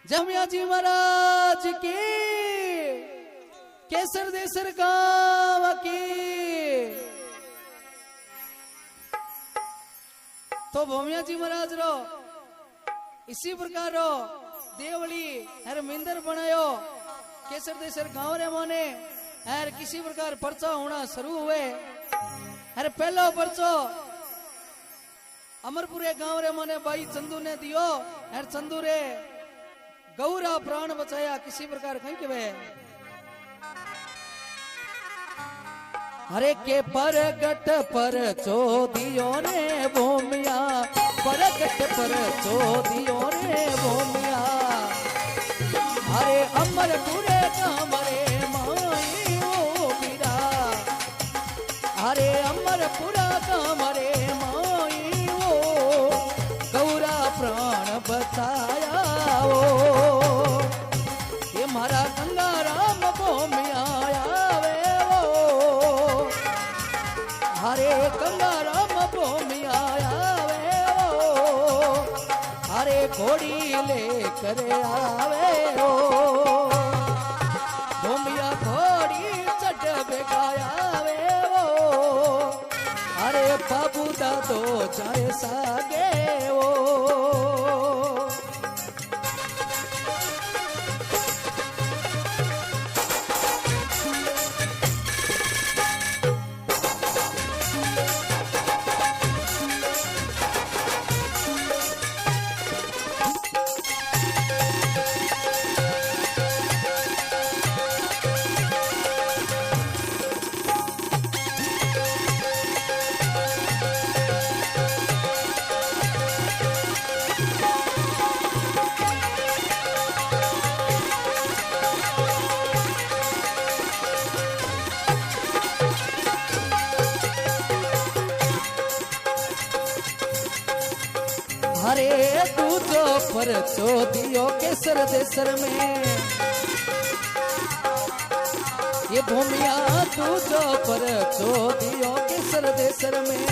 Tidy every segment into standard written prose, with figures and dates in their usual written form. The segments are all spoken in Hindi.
जमिया जी महाराज की, केसर देसर गांव की। तो भूमिया जी महाराज रो इसी प्रकार रो देवली हर मिंदर बनायो केसर देसर गांव रे मोने हर किसी प्रकार पर्चा होना शुरू हुए। हर पहलो पर्चो अमरपुरे गांव रे मोने भाई चंदू ने दियो। हर चंदू रे गौरा प्राण बचाया किसी प्रकार कहीं के वे हरे के परगट पर चोदियो रे भूमिया, परगट पर चोदियो रे भूमिया। हरे अमरपुरे कामरे माई ओ बीरा, हरे अमरपुरा कामरे माई ओ गौरा प्राण बचाया ओ। ये मारा गंगाराम भूमिया आवे ओ, हरे गंगाराम भूमिया आवे ओ, हरे घोड़ी लेकर आवे ओ। भूमिया घोड़ी चढ़ बेगायावे ओ, हरे बाबू दादो जाए सागे ओ। हरे दूजो पर चोदियो केसर देसर में, ये भूमिया दूजो पर चोदियो केसर देसर में।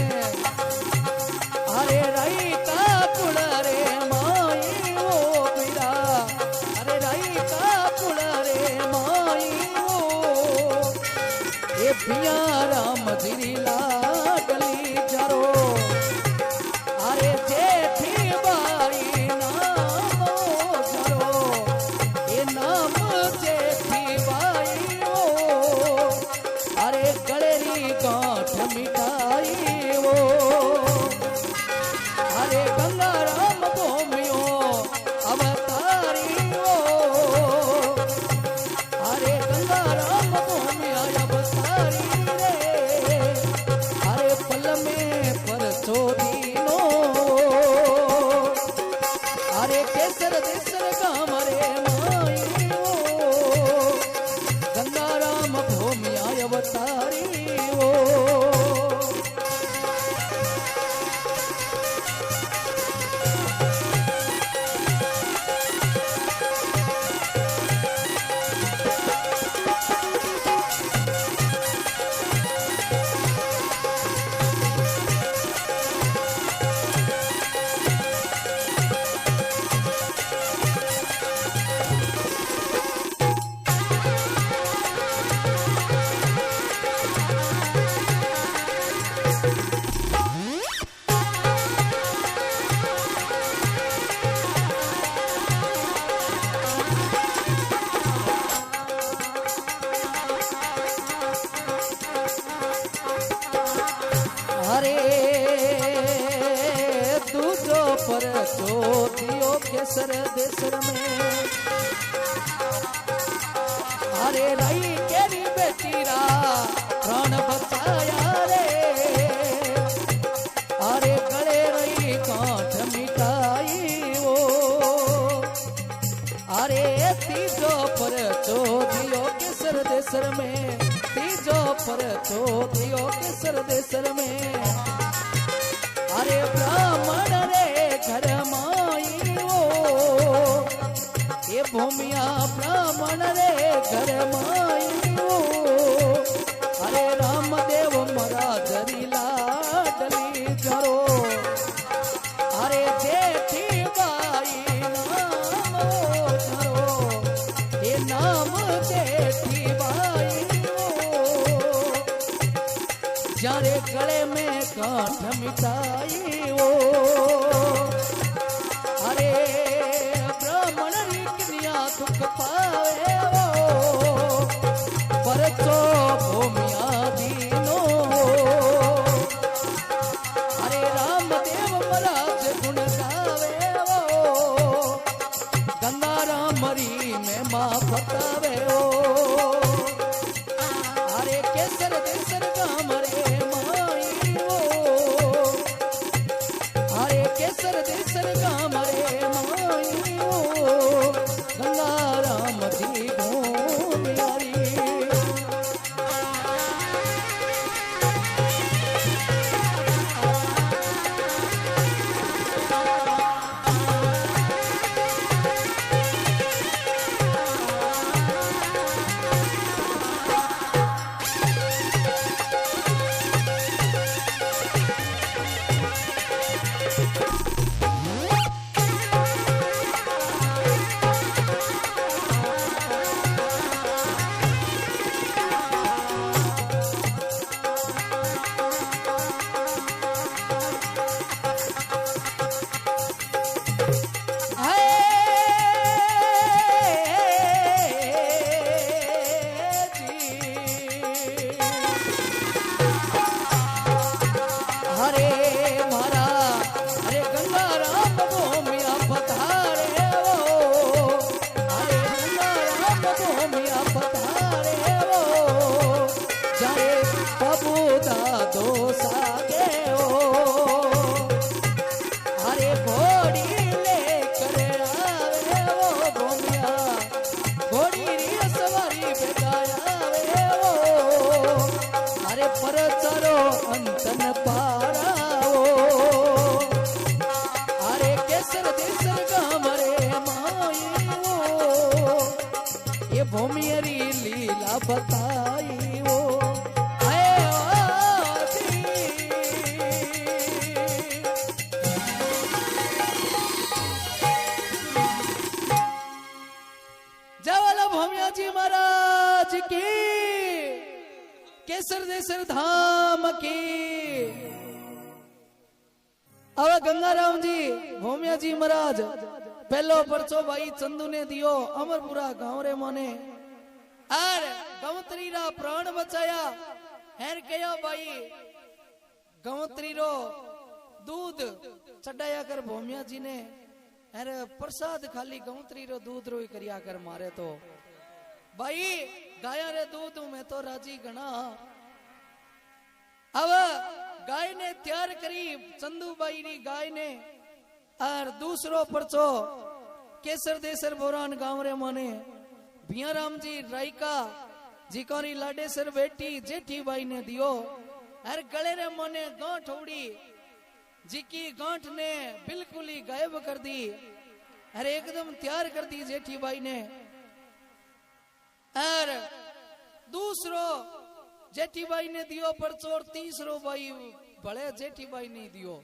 हरे राई का कुड़ा रे माई ओ बीरा, हरे राई का कुड़ा रे माई ओ। ये पिया राम जिरी लाडली जरो, हरे जेठी बाई नाम जरो, ये नाम जेठी बाई ओ। हरे गलेरी गांठ मिठाई ओ, हरे गंगाराम भूमियो अवतारी ओ, हरे गंगाराम भूमिया अवतारी रे। हरे पल में पर चोदी नो, हरे केसर देसर गांव रे माई ओ, गंगाराम भूमिया अवतारी ओ। हरे दूजो पर चोदियो केसर देसर में। हरे राई केरी बेटीरा प्राण बचाया रे, हरे गले रही कांठ मिटाई ओ। हरे तीजो पर चोदियो केसर देसर में, तीजो पर चोदियो केसर देसर में। हरे ब्राह्मण रे घर माई ओ, ये भूमिया ब्राह्मण रे घर माई ओ। हरे रामदेव महाराज लाडली जरो, हरे जेठी बाई नाम जारे गले में गांठ मिटाई वो अरे ब्राह्मण री कन्या दुख पावे वो परचो भूमिया दीनो अरे रामदेव महाराज गुण गावे वो गंगा राम री में माँ बतावे वो अरे केसर देसर गाम रे माई वो अरे केसर देसर गाम रे माई वो गंगा राम जी घूमियारी भूमियरी लीला बताई वो जवाला भूमिया जी महाराज की केसर देसर धाम की अब गंगाराम जी भूमिया जी महाराज पहलो परचो भाई चंदू ने दियो अमरपुरा गांव रे मोने और गवंतरी रा प्राण बचाया हेर कया भाई गवंतरी रो दूध चढ़ाया कर भूमिया जी ने हेर प्रसाद खाली गवंतरी रो दूध रो करिया कर मारे तो भाई गाया रे दूध में तो राजी गणा अब गाय ने तैयार करी चंदू भाई री गाय ने और दूसरो परचो केसर देसर बोरान गांव रे मोने भियाराम जी रायका जिकोरी लाडेसर बेटी जेठी बाई ने दियो और गले रे मोने गांठ उड़ी जिकी गांठ ने बिल्कुल ही गायब कर दी और एकदम तैयार कर दी जेठी बाई ने और दूसरो जेठी बाई ने दियो परचो और तीसरो बाई बड़े जेठी बाई ने दियो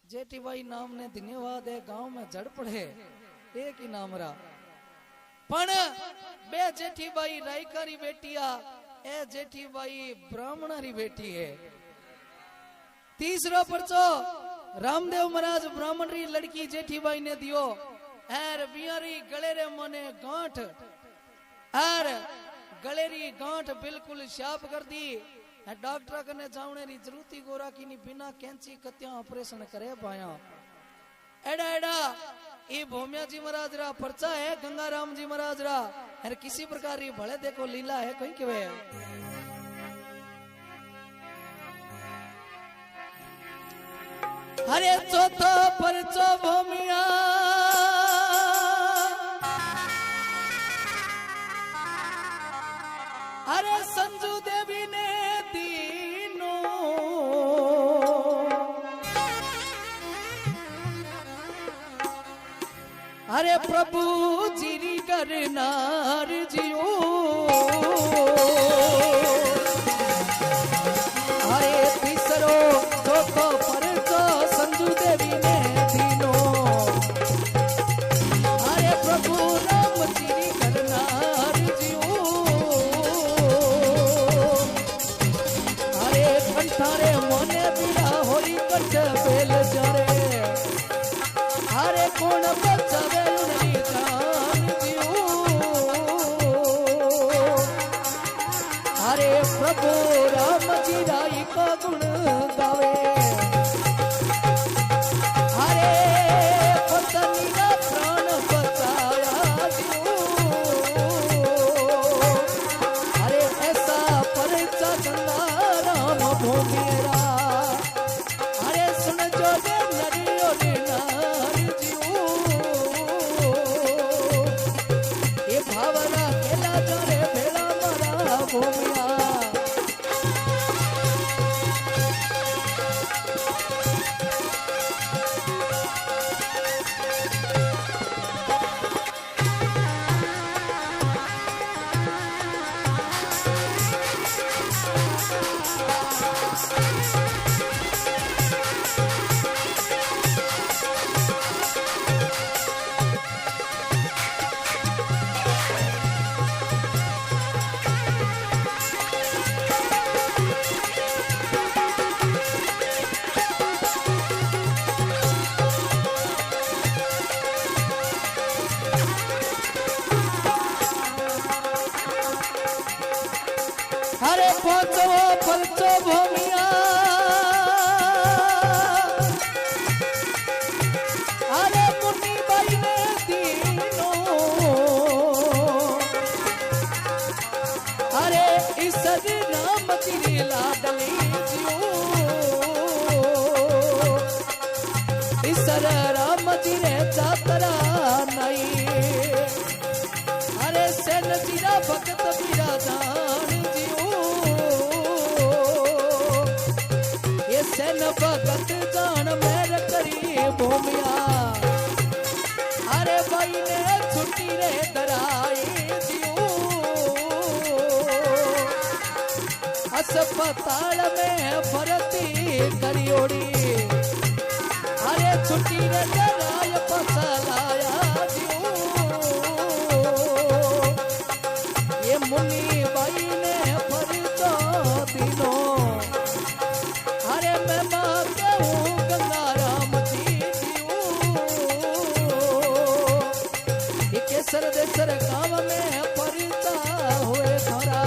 जेठी बाई नाम ने धन्यवाद है गांव में जड़ पड़े एक ही नाम रहा पण बे जेठी बाई रायकारी बेटिया ए जेठी बाई ब्राह्मणारी बेटी है तीसरो परचो रामदेव महाराज ब्राह्मण री लड़की जेठी बाई ने दियो एर बियारी गले रे मोने गांठ एर गले री गांठ बिल्कुल साफ कर दी डॉक्टर कने जावने री जरूरती गोरा की नी बिना कैंची कत्या ऑपरेशन करे पाया एडा एडा ये भूमिया जी महाराज रा पर्चा है गंगाराम जी महाराज रा हर किसी प्रकार री भले देखो लीला है कहीं के वे हरे चौथा परचो भूमिया अरे संजू देवी ने दीनो अरे प्रभु जीरी करनार जियो अरे तीसरो चौथो परचो संजू देवी ने दीनो अरे प्रभु राम जीरी करनार जियो कोण बचावे उनरी जान जीऊ अरे प्रभु राम जी राई का गुण गावे अरे पत्नी का प्राण बचाया जीऊ अरे ऐसा परिचा गंगा राम भूमिरा अरे सुन जो दे नरियो नारी जीऊ ये भावना केला जारे भेड़ा मारा भूमिया अरे पहुंचो पलचो भूमिया अरे मुन्नी बाई ने दीनो अरे इस नाम तेरी लाडली जियो इस राम जी रे चातरा नहीं अरे सेन जीरा भगत बीरा जान सेन भगत जान मेर करी भूमिया अरे भाई ने छुट्टी रे दराई जीऊ अस्पताल में भर्ती करियोड़ी अरे छुट्टी रे दराय पसलाया जीऊ ये मुन्नी बाई ने परिचो दिनो अरे मैं माँ कहूँ गंगा राम जी जीऊ ये केसर देसर गाँव में परिचा हुए थोड़ा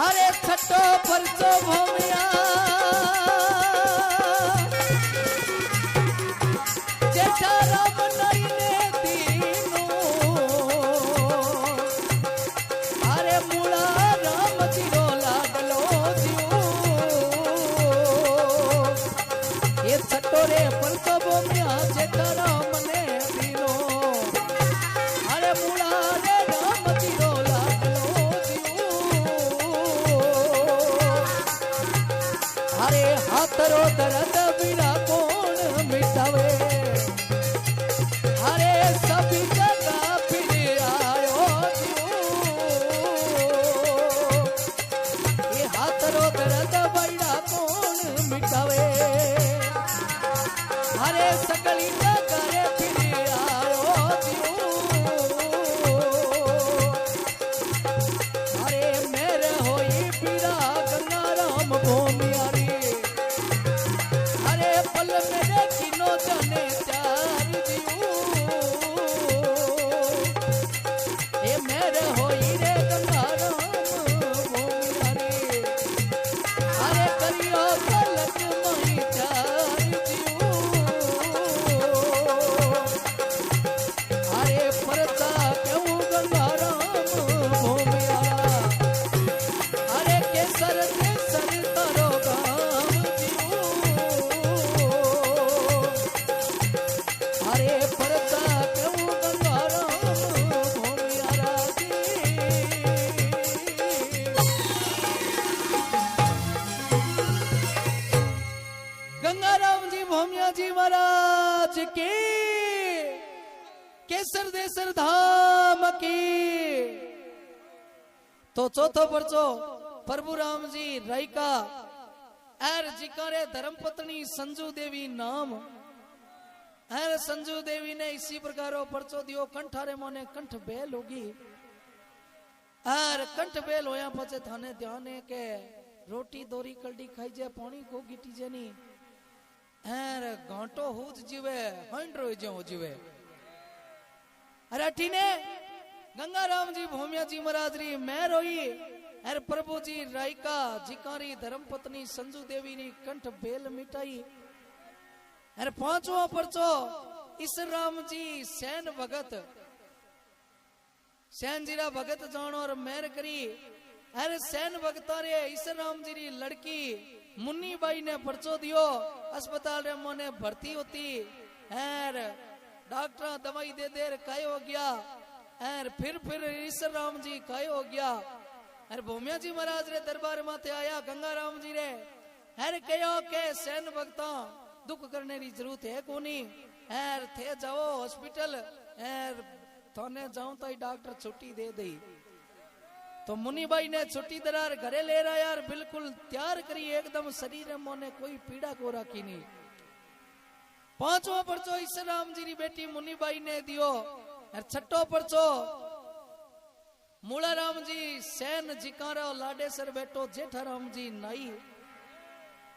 अरे छठो परचो भूमिया जेठा राम नाई ने दीनो अरे मूला राम जीरो लागलो जीऊ ये छठो रे परचो भूमिया जेठा राम ने दीनो अरे मूला रे राम जीरो अरे हाथरो दर्द बिना कौन मिटावे केसर देसर धाम की। तो चौथो परचो प्रभु राम जी रायका एर जिकारे धर्मपत्नी संजू देवी नाम। एर संजू देवी ने इसी प्रकार परचो दियो कंठारे मोने कंठ बेल होगी। एर कंठ बेल होया पचे थाने ध्यान है के रोटी दोरी कलडी खाई जे पानी को गिटी जेनी एर घाटो हुज जीवे हंड्रो जो जीवे। अरे अठीने गंगाराम जी भूमिया जी महाराज री मैं रोई एर प्रभु जी रायका जिकारी धर्मपत्नी संजू देवी नी कंठ बेल मिटाई। एर पांचवा परचो ईश्वर राम जी सैन भगत सैन जीरा भगत जानो और मेहर करी। अरे सैन भगता रे ईश्वर राम जी री लड़की मुन्नी बाई ने परचो दियो अस्पताल रे मोने भर्ती होती। एर डॉक्टर दवाई दे देर काय हो गया। एर फिर ईश्वर राम जी काय हो गया। अरे भूमिया जी महाराज रे दरबार माथे आया गंगाराम जी रे। एर कहो के सैन भगता दुख करने की जरूरत है कोनी। एर थे जाओ हॉस्पिटल एर थाने जाऊं तो डॉक्टर छुट्टी दे दी। तो मुनीबाई ने छुट्टी दरार घरे ले रहा यार बिल्कुल तैयार करी एकदम शरीर मोने कोई पीड़ा को रखी नहीं। पांचवा परचो ईश्वर राम जी री बेटी मुनीबाई ने दियो। और छठो परचो मूला राम जी सैन जिकारा लाडेसर बेटो जेठा राम जी नाई।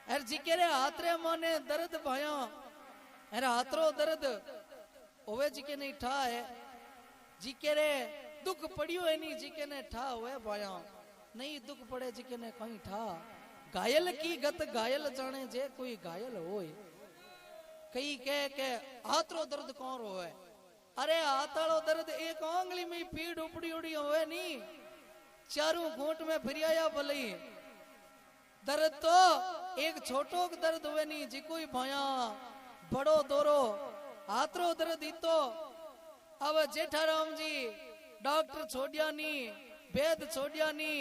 और जिकेरे हाथरे मोने दर्द भाया अरे हाथरो दर्द ओवे जिके नहीं ठा है जिकेरे दुख पड़ियो है नहीं जिके ने ठा हुए भाया नहीं दुख पड़े जिके ने कहीं ठा। घायल की गत घायल जाने जे कोई घायल होए। कई कह के हाथरो दर्द कौन होए। अरे हाथालो दर्द एक आंगली में पीड़ उपड़ी उड़ी होए नहीं चारों घूंट में फिरिया भले दर्द तो एक छोटो दर्द हुए नहीं जी कोई भाया बड़ो दोरो हाथरो दर्द ही तो। अब जेठाराम जी डॉक्टर छोड़िया नी वेद छोड़िया नी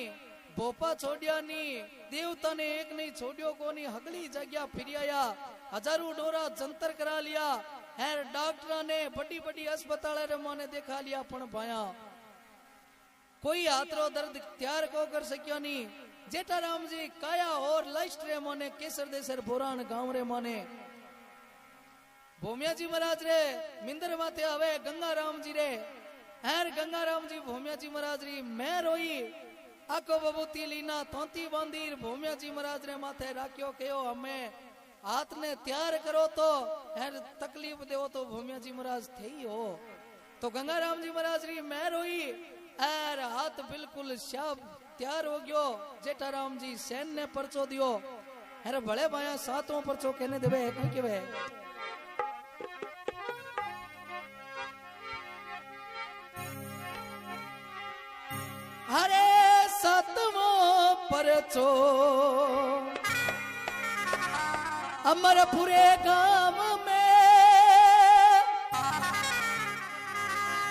भोपा छोड़िया नी देवता ने एक नहीं छोड़ियो को नहीं हगली जगह फिरिया हजारों डोरा जंतर करा लिया। है डॉक्टर ने बड़ी बड़ी अस्पताल रे मोने देखा लिया पण भाया कोई हाथरो दर्द तैयार को कर सकियो नहीं। जेठाराम जी काया और लाइस्ट रे मोने केसर देसर बोरान गांव रे मोने भूमिया जी महाराज रे मिंदर माथे आवे गंगाराम जी रे। एर गंगाराम जी भूमिया जी महाराज री मैं रोई आको बबूती लीना तोंती बांधीर भूमिया जी महाराज रे माथे राख्यो कहो हमें हाथ ने तैयार करो तो एर तकलीफ देवो तो भूमिया जी महाराज थे ही हो। तो गंगाराम जी महाराज री मैं रोई एर हाथ बिल्कुल शाब तैयार हो गयो। जेठाराम जी सैन ने परचो दियो। अरे भले भाया सातों परचो कहने देवे कहीं के वे अरे सातवों परचो अमरपुरे गांव में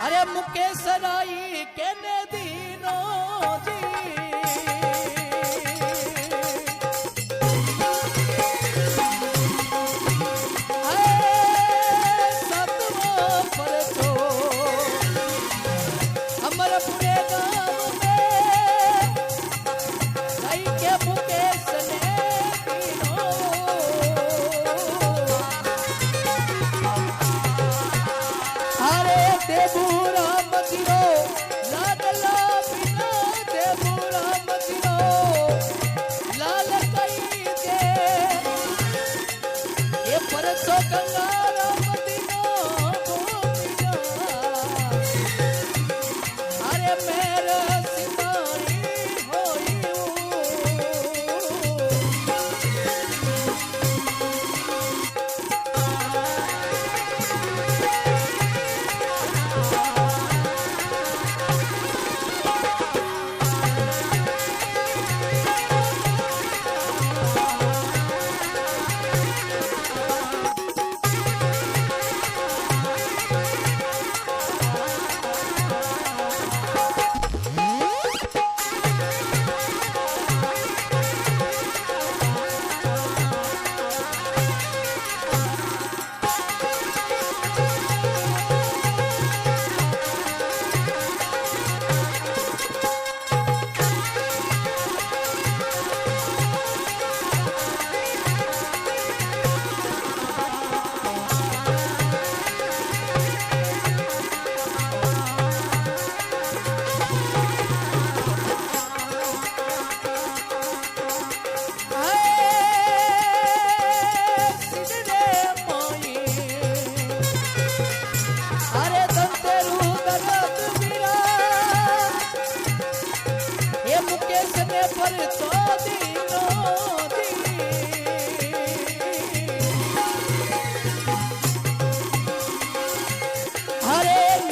अरे मुकेश राई कहने दीनो जी। सातवों परचो अमरपुरे गांव देवू राम जीरो लाडला बिना देवू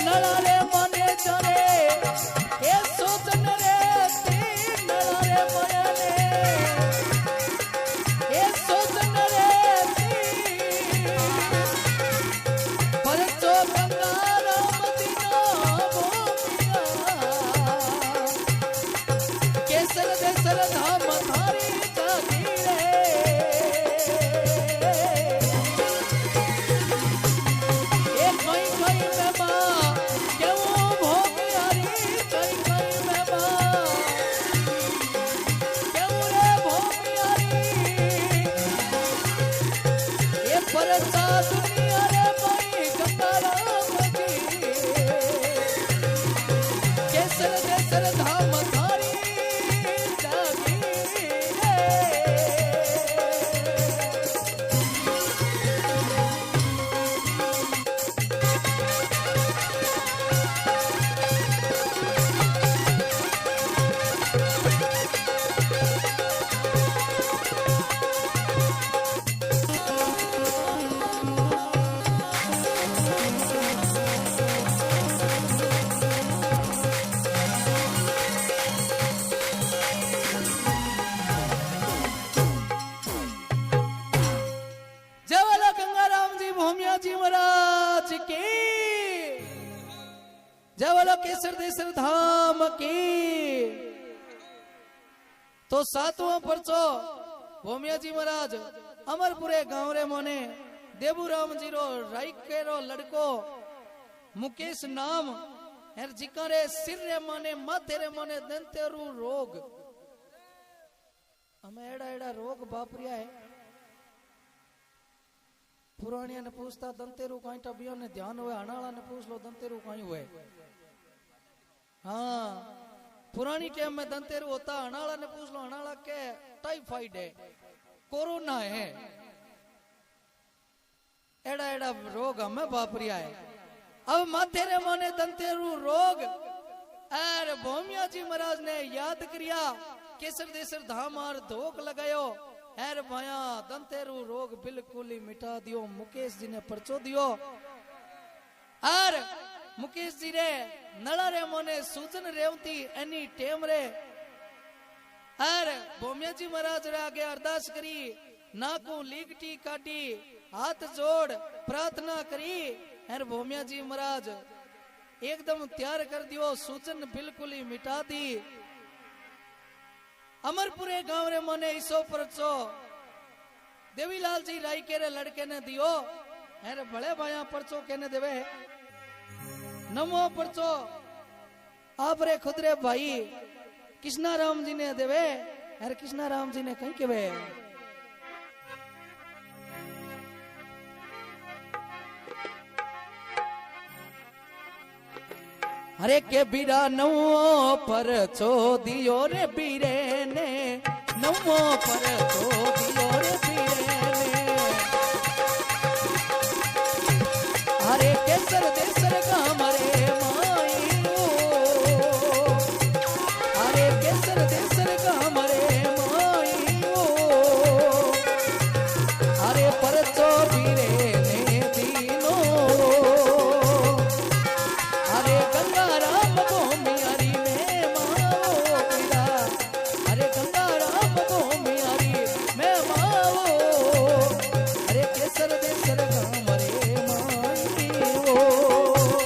नला रे मने चरे ए सोचन रे ती नला रे मने ए सोचन रे ती परचो गंगा मदीना भूमिया केसर देसर धाम थारी जागी रे ए कोई कोई में मां केवो भोगियारी कोई कोई में मां केवो रे भोगियारी ए परचा दुनिया रे कोई गंगा राम जी केसर देसर धाम थारी जागी रे जय बोलो गंगाराम जी भूमिया जी महाराज की जय बोलो केसर देसर धाम की। तो सातवां परचो भूमिया जी महाराज अमरपुरे गांव रे मोने देबूराम जी रो राइके रो लड़को मुकेश नाम हर जिकारे सिर रे मोने माथे रे मोने दंतेरू रोग हमें एड़ा एड़ा रोग बापरिया है पुरानिया ने पूछता दंतेरू कहीं टबियों ने ध्यान हुए अनाला ने पूछ लो दंतेरू कहीं हुए। हाँ पुरानी टाइम में दंतेरू होता अनाला ने पूछ लो अनाला के टाइफाइड है कोरोना है एड़ा एड़ा रोग हमें बापरिया है। अब माथे रे मोने दंतेरू रोग अरे भूमिया जी महाराज ने याद करिया केसर देसर धाम और धोक लगायो एर भाया दंतेरू रोग बिल्कुल ही मिटा दियो। मुकेश जी ने परचो दियो और मुकेश जी रे नला रे मोने सूजन रेवती एनी टेम रे और भूमिया जी महाराज रे आगे अरदास करी नाकू लीगटी काटी हाथ जोड़ प्रार्थना करी और भूमिया जी महाराज एकदम तैयार कर दियो सूजन बिल्कुल ही मिटा दी। अमरपुरे गांव रे मोने ईसो परचो देवीलाल जी राई के रे लड़के ने दियो अरे बड़े भाया परचो केने देवे नमो परचो आप रे खुद रे भाई कृष्णा राम जी ने देवे अरे कृष्णा राम जी ने कहीं केवे अरे के बीरा नवो पर छो दियो रे बीरे ने नवो पर छो दियो रे बीरे ने अरे केसर देसर गाम रे माई अरे केसर देसर गाम रे माई अरे पर छो बीरे ने दीनो अरे गंगा राम भूमियारी में माओ पिला अरे गंगा राम भूमियारी में माओ अरे केसर देसर गाम रे माई ओ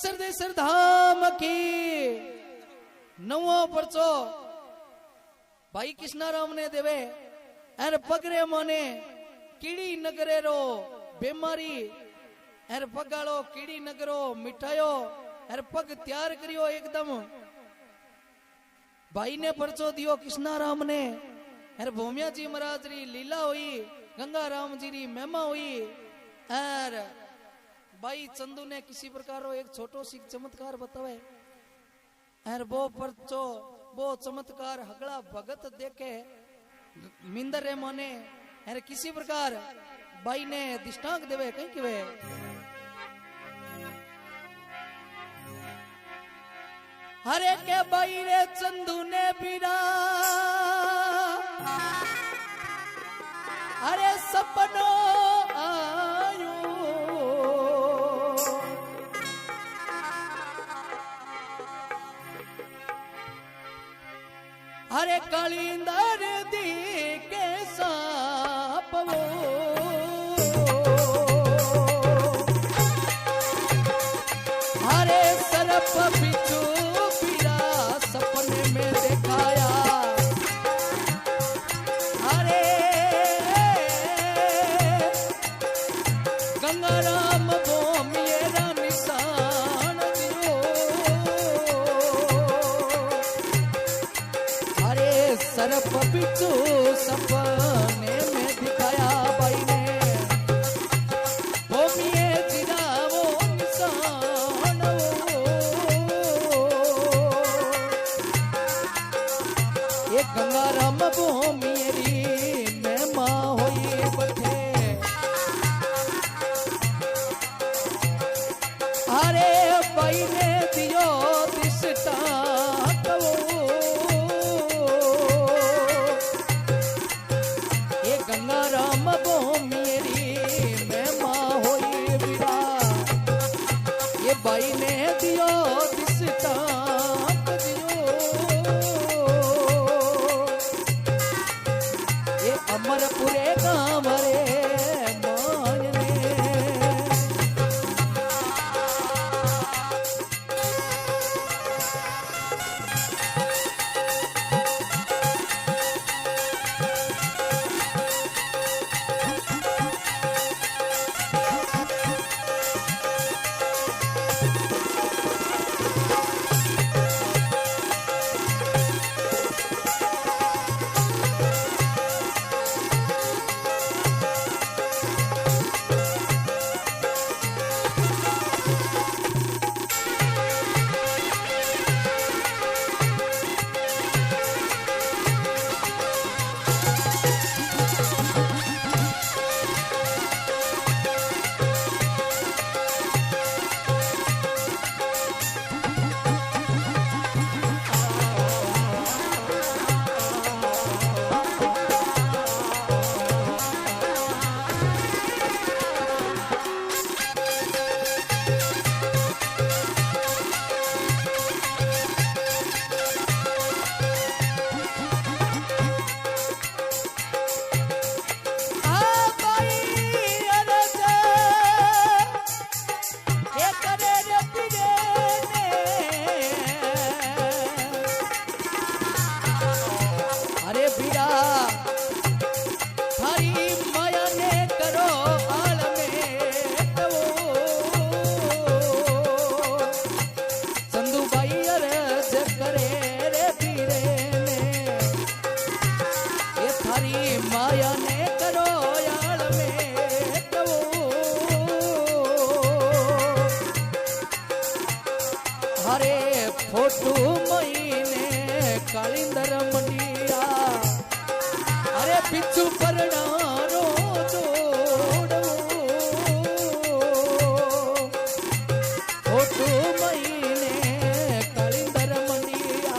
केसर देसर धाम की नवो परचो भाई कृष्णाराम ने देवे एर पगरे मोने कीड़ी नगरे रो बीमारी एर पगाड़ो कीड़ी नगरो मिठायो एर पग तैयार करियो एकदम भाई ने परचो दियो कृष्णाराम ने एर भूमिया जी महाराज री लीला हुई गंगा राम जी री महिमा हुई एर भाई चंदू ने किसी प्रकार रो एक छोटो सी चमत्कार बतावे एर वो परचो वो चमत्कार हगड़ा भगत देखे मिंदर रे मोने एर किसी प्रकार भाई ने दिष्टांक देवे कहीं कि वे हरे के भाई रे चंदू ने बीरा अरे सपनो आयो अरे कालिंदर दी के सापवो अरे सरप बिचू पीरा सपने में दिखाया अरे गंगाराम वो मेरा निशान दियो अरे सरप बिचू सपने में दिखाया भाई ने वो मिये जिरा वो निशान ये गंगाराम वो मेरी महिमा होई बथे अरे भाई ने दियो दिसता गंगाराम वो मेरी महिमा होई बिरा ये भाई ने दियो दिसतांक दियो ये अमरपुरे गांव रे मायने फोटू महीने कालिंदर मंडिया अरे बिच्छू परणारो जोड़ो फोटू महीने कालिंदर मंडिया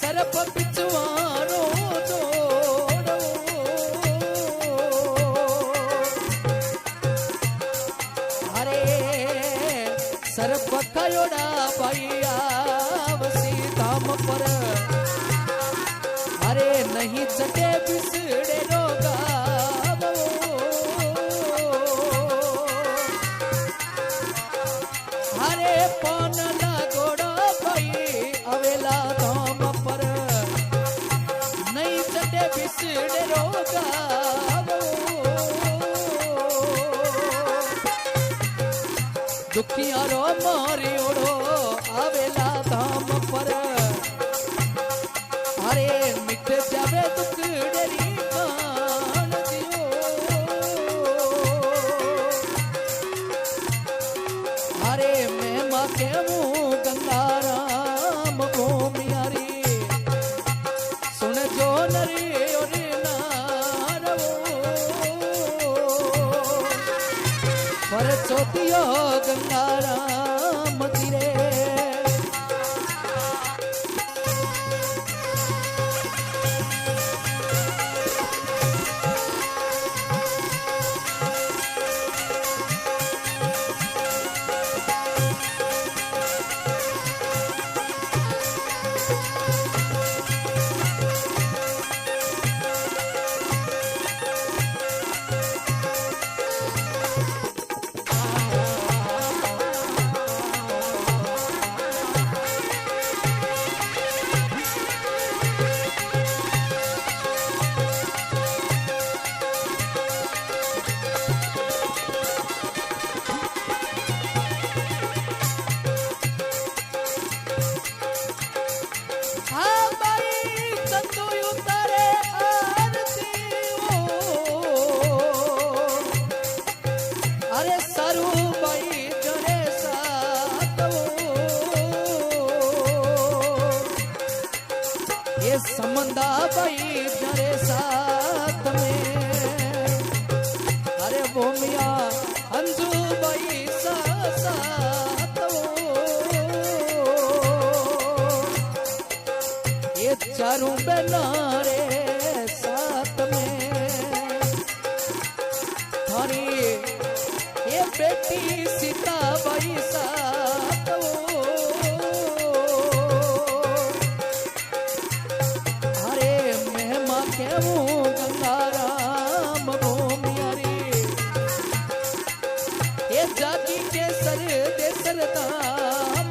सरप बिचवारो सरप कयोड़ा भैया वसी धाम पर अरे नहीं चटे बिसड़े रोगा हरे पौन लागोड़ो भाई अवेला धाम पर नहीं चढ़े बिसड़े रोगा दुखिया रो मारी ओढ़ो आवेला धाम पर हरे मिट जावे दुख डेरी मान दियो हरे मैं माँ के मुँह गंगाराम भूमियारी सुन जो नरी और नारवो पर चोतियो गंगाराम तिरे समंदा भाई जरे साथ में अरे वो मिया अंजू भाई साथ ये चारों बेनारे साथ में थारी ये बेटी सीता भाई साथ गंगाराम भूमियारी ये जाति के सर दे सरदाम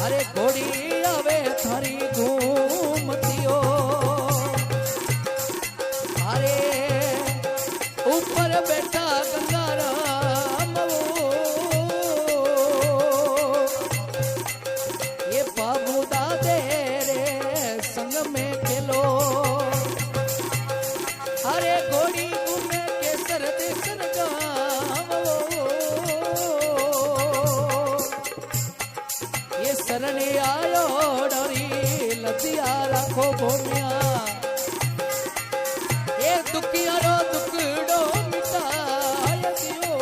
अरे घोड़ी आवे थारी घूमतियो अरे ऊपर बैठा गंगाराम ये बाबूदा अरे घोड़ी घूमे केसर देसर गाँव ये शरण आयो डरी लजिया रखो भोमिया ये दुखिया रो दुखड़ो मिटाय दियो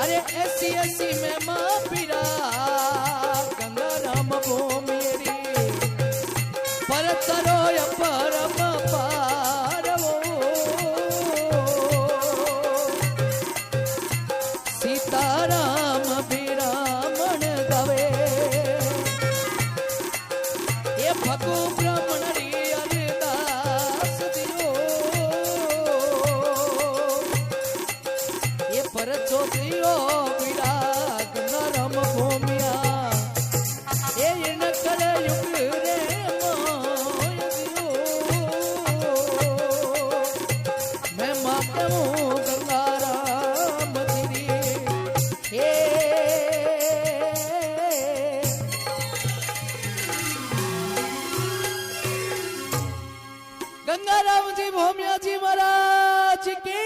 अरे ऐसी ऐसी में माँ पीरा गंगाराम भूमियरी पर तरो परम पारवो सीताराम बिरामण गवे ये भगु ब्राह्मण री अरदास दियो ये पर चोदियो बिरा गंगाराम भूमिया ये न करे युग रे गंगाराम तिरी हे गंगाराम जी भोमिया जी महाराज की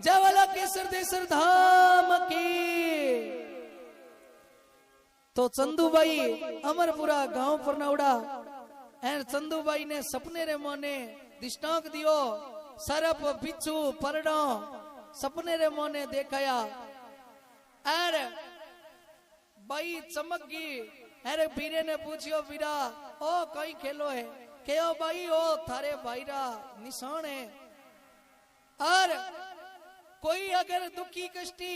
जवाला केसर देसर धाम की। तो चंदूबाई अमरपुरा गांव पर नावड़ा एन चंदूबाई ने सपने रे मोने दिष्टांक दियो सरप बिच्छू परडो सपने रे मोने देखाया एर बाई चमक गई। अरे बीरे ने पूछियो बीरा ओ कई खेलो है केओ बाई ओ थारे भाईरा निशान है। और कोई अगर दुखी कष्टी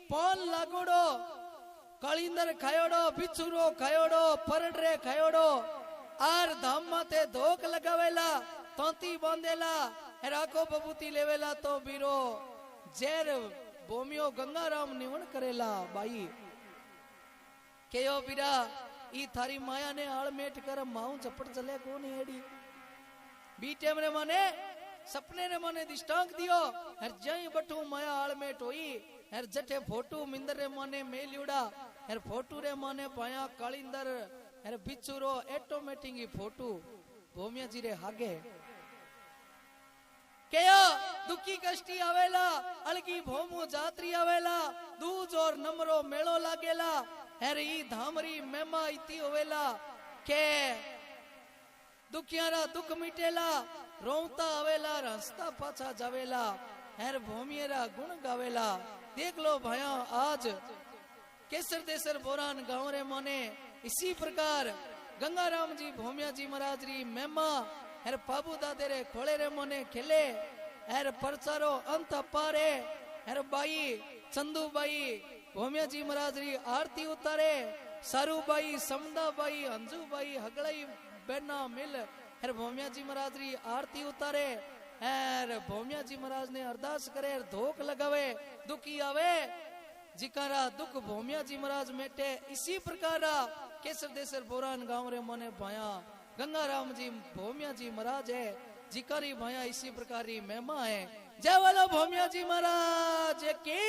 पौन लागोड़ो कालिंदर खायोड़ो बिछुरो खायोड़ो परडरे खायोड़ो आर धाम माथे धोक लगावेला तोती बांधेला राखो बबूती लेवेला तो बीरो जेर भूमियो गंगाराम निवण करेला बाई केयो बीरा ई थारी माया ने आलमेट कर माऊ चपड़ चले कोनी एडी बीटेम रे माने सपने ने माने दिष्टांक दियो हर जई बटू माया आलमेट होई हर जटे फोटू मिंदर रे माने मेलियोड़ा हर फोटू रे माने पाया कालिंदर हर बिचुरो ऑटोमेटिक फोटू भूमिया जी रे हागे केयो दुखी कष्टी आवेला अलगी भोमू जात्री आवेला दूज और नमरो मेलो लागेला हर ई धामरी मेमा इती होवेला के दुखियारा दुख मिटेला रोता आवेला हंसता पाछा जावेला हर भूमियरा गुण गावेला देख लो भाया आज केसर देसर बोरान गांव रे मोने इसी प्रकार गंगाराम जी भूमिया जी महाराज री मेमा हर पाबू दादे रे खोले रे मोने खेले हर परचारो अंत पारे हर बाई चंदू बाई भूमिया जी महाराज री आरती उतारे सारू by Samda by Anju by हगड़ाई बेना मिल हर भूमिया जी महाराज री आरती उतारे हर भूमिया जी महाराज ने अरदास करे धोक लगावे दुखी आवे जिकारा दुख भूमिया जी महाराज मेटे इसी प्रकार केसर देसर बोरान गांव रे मोने भाया गंगाराम जी भूमिया जी महाराज है जिकारी भाया इसी प्रकार महिमा है। जय बोलो भूमिया जी महाराज की।